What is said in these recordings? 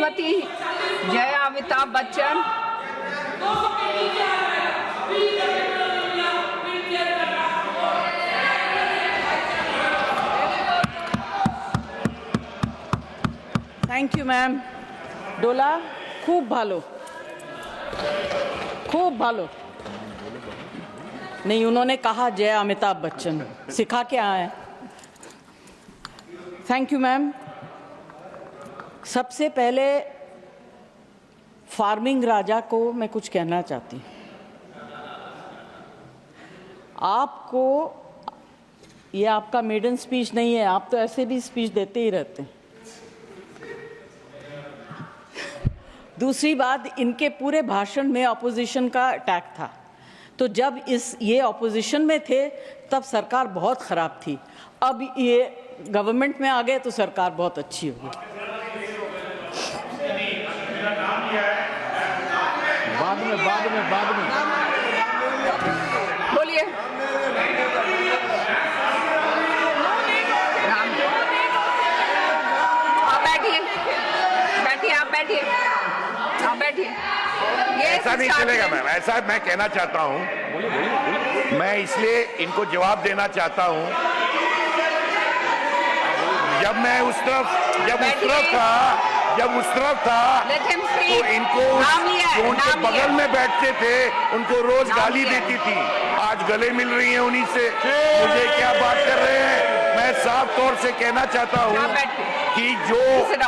श्रीमती जय Amitabh Bachchan. Thank you ma'am. डोला खूब भालो, खूब भालो। नहीं, उन्होंने कहा जय अमिताभ बच्चन, सिखा के आए हैं। Thank you ma'am. सबसे पहले फार्मिंग राजा को मैं कुछ कहना चाहती हूँ। आपको, ये आपका मेडन स्पीच नहीं है, आप तो ऐसे भी स्पीच देते ही रहते हैं। दूसरी बात, इनके पूरे भाषण में ऑपोजिशन का अटैक था, तो जब ये ऑपोजिशन में थे तब सरकार बहुत ख़राब थी, अब ये गवर्नमेंट में आ गए तो सरकार बहुत अच्छी होगी। बाद में बोलिए। आप बैठिए, बैठिए, आप बैठिए, आप बैठिए। ऐसा नहीं चलेगा मैम, ऐसा मैं कहना चाहता हूं। मैं इसलिए इनको जवाब देना चाहता हूं, जब मैं उस तरफ था तो इनको जो उनके बगल में बैठते थे उनको रोज गाली देती थी, आज गले मिल रही हैं उन्हीं से। मुझे क्या बात कर रहे हैं? मैं साफ तौर से कहना चाहता हूं कि जो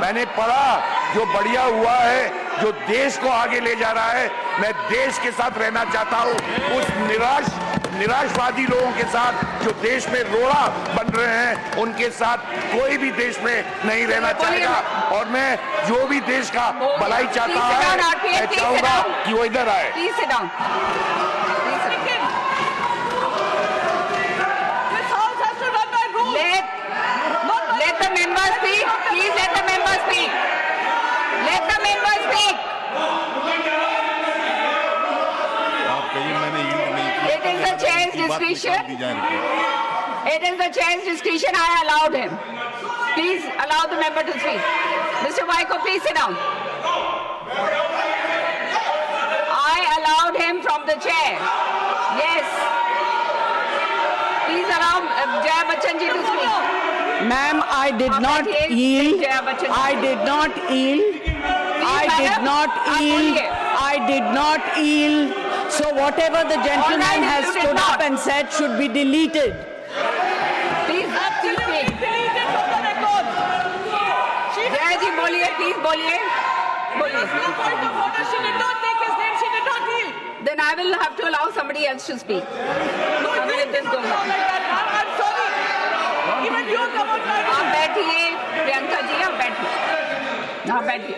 मैंने पढ़ा, जो बढ़िया हुआ है, जो देश को आगे ले जा रहा है, मैं देश के साथ रहना चाहता हूं। उस निराशवादी लोगों के साथ जो देश में रोड़ा बन रहे हैं, उनके साथ कोई भी देश में नहीं रहना चाहेगा। और मैं जो भी देश का भलाई चाहता है, मैं चाहूंगा कि वो इधर आए। Let the member speak. Please let the member speak. Let the member speak. It is the chair's discretion. It is the chair's discretion. I allowed him. Please allow the member to speak. Mr. Vaiko, please sit down. I allowed him from the chair. Yes. Please allow Jaya Bachchan ji to speak. Ma'am, I did not yield. I did not yield. I did not yield. So whatever the gentleman has stood up and said should be deleted. Please speak. Jaya ji, boliye, please boliye. Point of order, she did not take his name, she did not yield. Then I will have to allow somebody else to speak. No, I will let this go. I'm sorry. Even you come on my आप बैठिए, प्रियंका जी, आप बैठिए। आप बैठिए।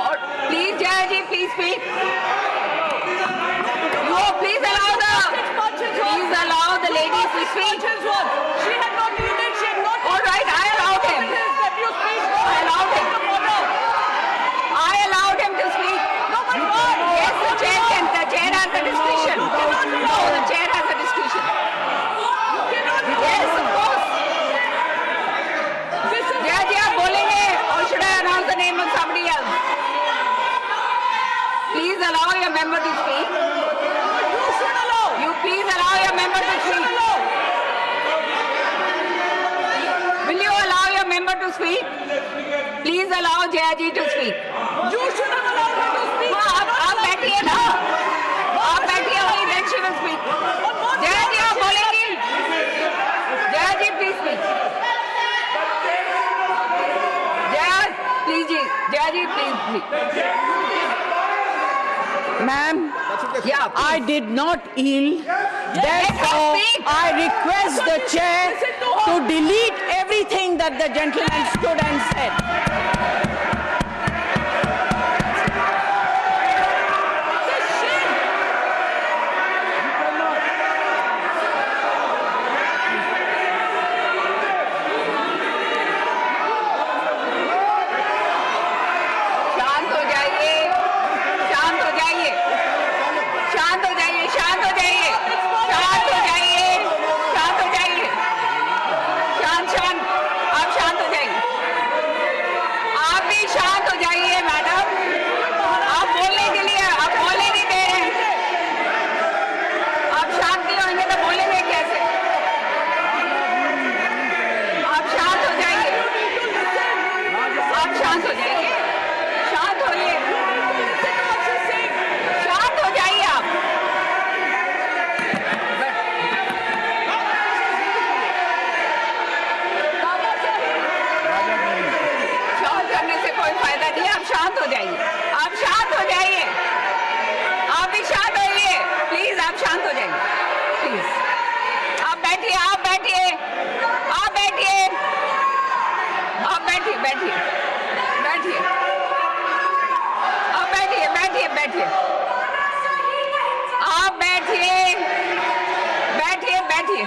और please Jaya ji, please speak. No, please allow the ladies to speak. She had not yielded, she had not. All right, I allowed him. I allowed him. I allowed him to speak. No, but what? Yes, the chair can. The chair has the discretion. No, the chair has the discretion. Yes, of course. Jaya ji, आप बोलेंगे, or should I announce the name of somebody else? Please allow your member to speak. You should allow. You please allow your member to speak. Will you allow your member to speak? Please allow Jaya ji to speak. You should have allowed her to speak. आप बैठिए ना, आप बैठिए, वही then she will speak. Jaya जी, आप बोलेंगी? जया जी, please speak. Jaya ji, please speak. Ma'am, Yeah, I did not yield. Therefore, speak. I request the chair to delete everything that the gentleman stood and said. शांत हो जाइए, शांत हो जाइए, शांत हो जाइए, शांत हो जाइए, शांत हो जाइए, शांत हो जाइए, शांत हो जाइए, शांत होइए, शांत हो जाइए आप। शांत करने से कोई फायदा नहीं है, आप शांत हो जाइए, आप शांत हो जाइए, आप भी शांत होइए, प्लीज आप शांत हो जाइए, प्लीज आप बैठिए, आप बैठिए, आप बैठिए, आप बैठिए, बैठिए, बैठिए, आप बैठिए, बैठिए, बैठिए, आप बैठिए, बैठिए, बैठिए,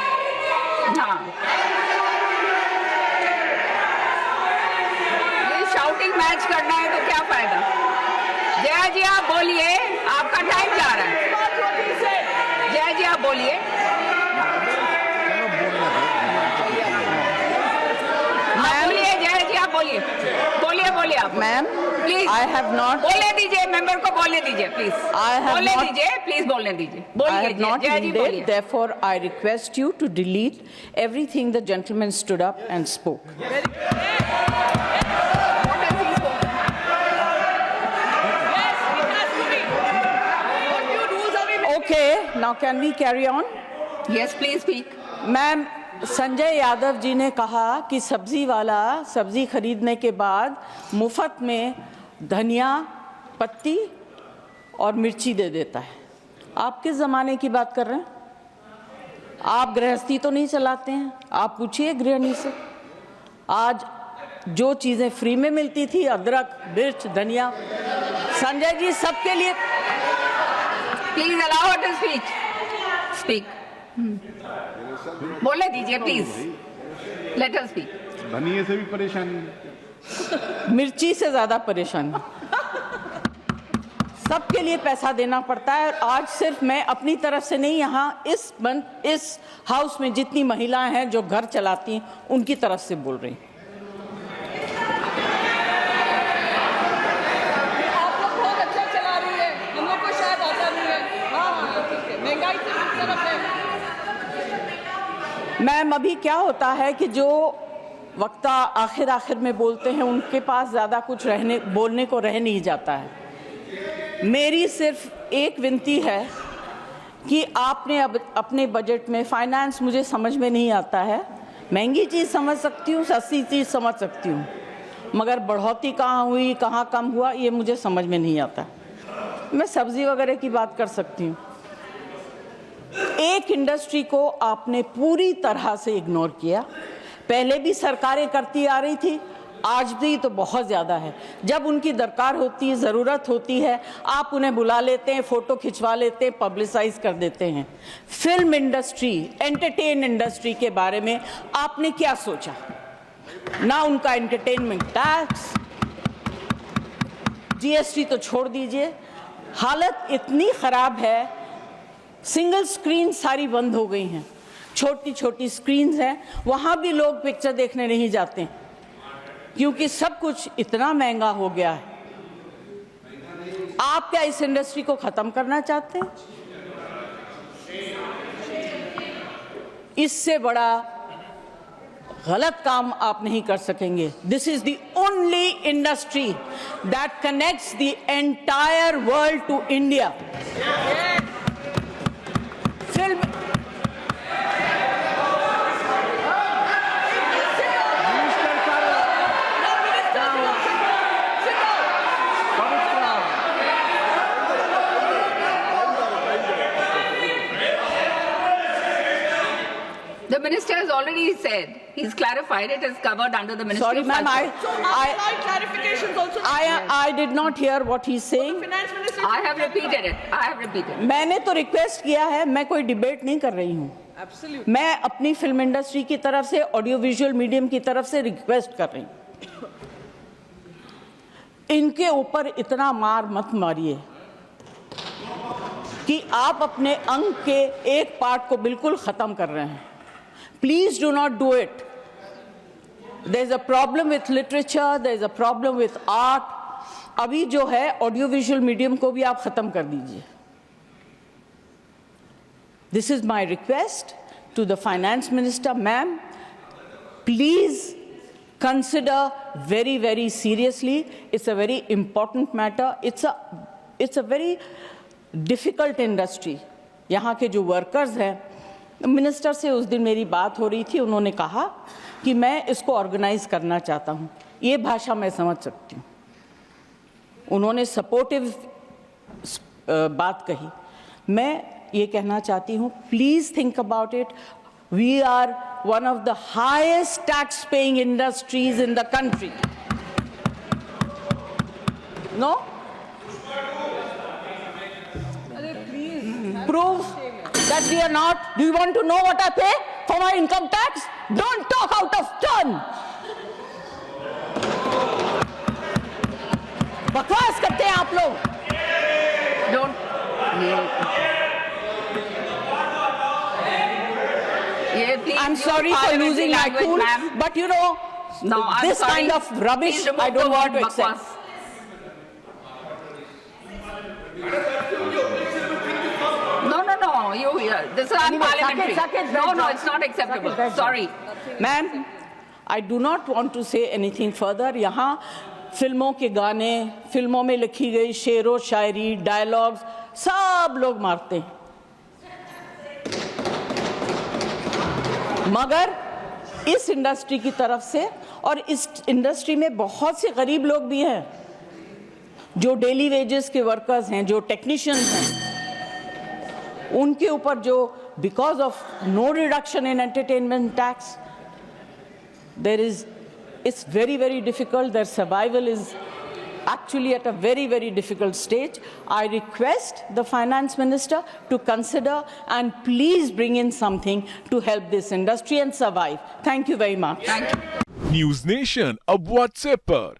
हाँ। ये शाउटिंग मैच करना है तो क्या फायदा। जया जी आप बोलिए, आपका टाइम जा रहा है। जया जी आप बोलिए। आप बोलिए जया जी, आप बोलिए, बोलिए, बोलिए आप। Ma'am, please I have not- बोलने दीजिए, मेंबर को बोलने दीजिए, प्लीज I have बोलने not- दीजिए, प्लीज बोलने दीजिए, I बोलिए have not जया जी, बोलिए। yielded, therefore I request you to delete everything the gentleman stood up and spoke. What has he spoken? Yes, it has to be. What new rules are we making? Okay, now can we carry on? Yes, please speak. Ma'am, Sanjay Yadav ji ने कहा कि सब्जी वाला सब्जी खरीदने के बाद मुफ्त में धनिया पत्ती और मिर्ची दे देता है। आप किस ज़माने की बात कर रहे हैं? आप गृहस्थी तो नहीं चलाते हैं? आप पूछिए गृहिणी से। आज जो चीज़ें फ्री में मिलती थी, अदरक, मिर्च, धनिया, संजय जी सबके लिए। Please allow her to speak. Speak. बोलने दीजिए, प्लीज। Let her speak. धनिये से भी परेशानी है। मिर्ची से ज़्यादा परेशानी। सबके लिए पैसा देना पड़ता है। और आज सिर्फ मैं अपनी तरफ से नहीं, यहाँ इस हाउस में जितनी महिलाएं हैं जो घर चलाती हैं उनकी तरफ से बोल रही हूँ। आप लोग बहुत अच्छा चला रही है, हम लोग को शायद आता नहीं है। हाँ, ठीक है, महंगाई से किस तरफ है? मैम, अभी क्या होता है कि जो वक्ता आखिर में बोलते हैं उनके पास ज़्यादा कुछ बोलने को रह नहीं जाता है। मेरी सिर्फ एक विनती है कि आपने अब अपने बजट में, फाइनेंस मुझे समझ में नहीं आता है, महंगी चीज़ समझ सकती हूँ, सस्ती चीज़ समझ सकती हूँ, मगर बढ़ोतरी कहाँ हुई, कहाँ कम हुआ, ये मुझे समझ में नहीं आता। मैं सब्ज़ी वगैरह की बात कर सकती हूँ। एक इंडस्ट्री को आपने पूरी तरह से इग्नोर किया। पहले भी सरकारें करती आ रही थी, आज भी तो बहुत ज़्यादा है। जब उनकी दरकार होती है, ज़रूरत होती है, आप उन्हें बुला लेते हैं, फ़ोटो खिंचवा लेते हैं, पब्लिसाइज कर देते हैं। फिल्म इंडस्ट्री, एंटरटेन इंडस्ट्री के बारे में आपने क्या सोचा? ना उनका एंटरटेनमेंट टैक्स, जीएसटी तो छोड़ दीजिए। हालत इतनी ख़राब है, सिंगल स्क्रीन सारी बंद हो गई हैं, छोटी छोटी स्क्रीन्स हैं, वहाँ भी लोग पिक्चर देखने नहीं जाते हैं क्योंकि सब कुछ इतना महंगा हो गया है। आप क्या इस इंडस्ट्री को ख़त्म करना चाहते हैं? इससे बड़ा गलत काम आप नहीं कर सकेंगे। This is the only industry that connects the entire world to India. Film The minister has already said, he's clarified, it is covered under the Ministry Sorry, of ma'am, Culture. Outside clarifications also. I did not hear what he's saying. Finance Minister. I have repeated it. I have repeated. मैंने तो request किया है, मैं कोई debate नहीं कर रही हूँ। Absolutely. मैं अपनी फिल्म इंडस्ट्री की तरफ से, ऑडियो विजुअल मीडियम की तरफ से रिक्वेस्ट कर रही हूँ, इनके ऊपर इतना मार मत मारिए कि आप अपने अंग के एक पार्ट को बिल्कुल खत्म कर रहे हैं। Please do not do it. There is a problem with literature, there is a problem with art. अभी जो है ऑडियो विजुअल मीडियम को भी आप खत्म कर दीजिए। This is my request to the finance minister, ma'am. Please consider very, very seriously. It's a very important matter. It's a very difficult industry. यहाँ के जो वर्कर्स हैं, मिनिस्टर से उस दिन मेरी बात हो रही थी, उन्होंने कहा कि मैं इसको ऑर्गेनाइज करना चाहता हूँ. ये भाषा मैं समझ सकती हूँ. उन्होंने सपोर्टिव बात कही. मैं ये कहना चाहती हूँ, please think about it. We are one of the highest tax-paying industries in the country. No? Prove that we are not. Do you want to know what I pay for my income tax? Don't talk out of turn. बकवास करते हैं आप लोग. Don't. I'm sorry for losing my cool, but you know, No, I'm this sorry. kind of rubbish Please remove I don't the want word to accept. bakwas. No. This is unparliamentary. No, it's not acceptable. Sorry. Ma'am, I do not want to say anything further. यहाँ फिल्मों के गाने, फिल्मों में लिखी गई शेरो शायरी, dialogues सब लोग मारते हैं. मगर इस इंडस्ट्री की तरफ से, और इस इंडस्ट्री में बहुत से गरीब लोग भी हैं जो डेली वेजेस के वर्कर्स हैं, जो टेक्नीशियंस हैं, उनके ऊपर जो because of no reduction in entertainment tax, there is, it's very very difficult. Their survival is actually at a very, very difficult stage. I request the finance minister to consider and please bring in something to help this industry and survive. Thank you very much. Thank you. News nation अब WhatsApp पर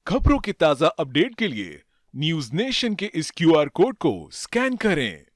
खबरों के ताजा update के लिए news nation के इस QR code को स्कैन करें.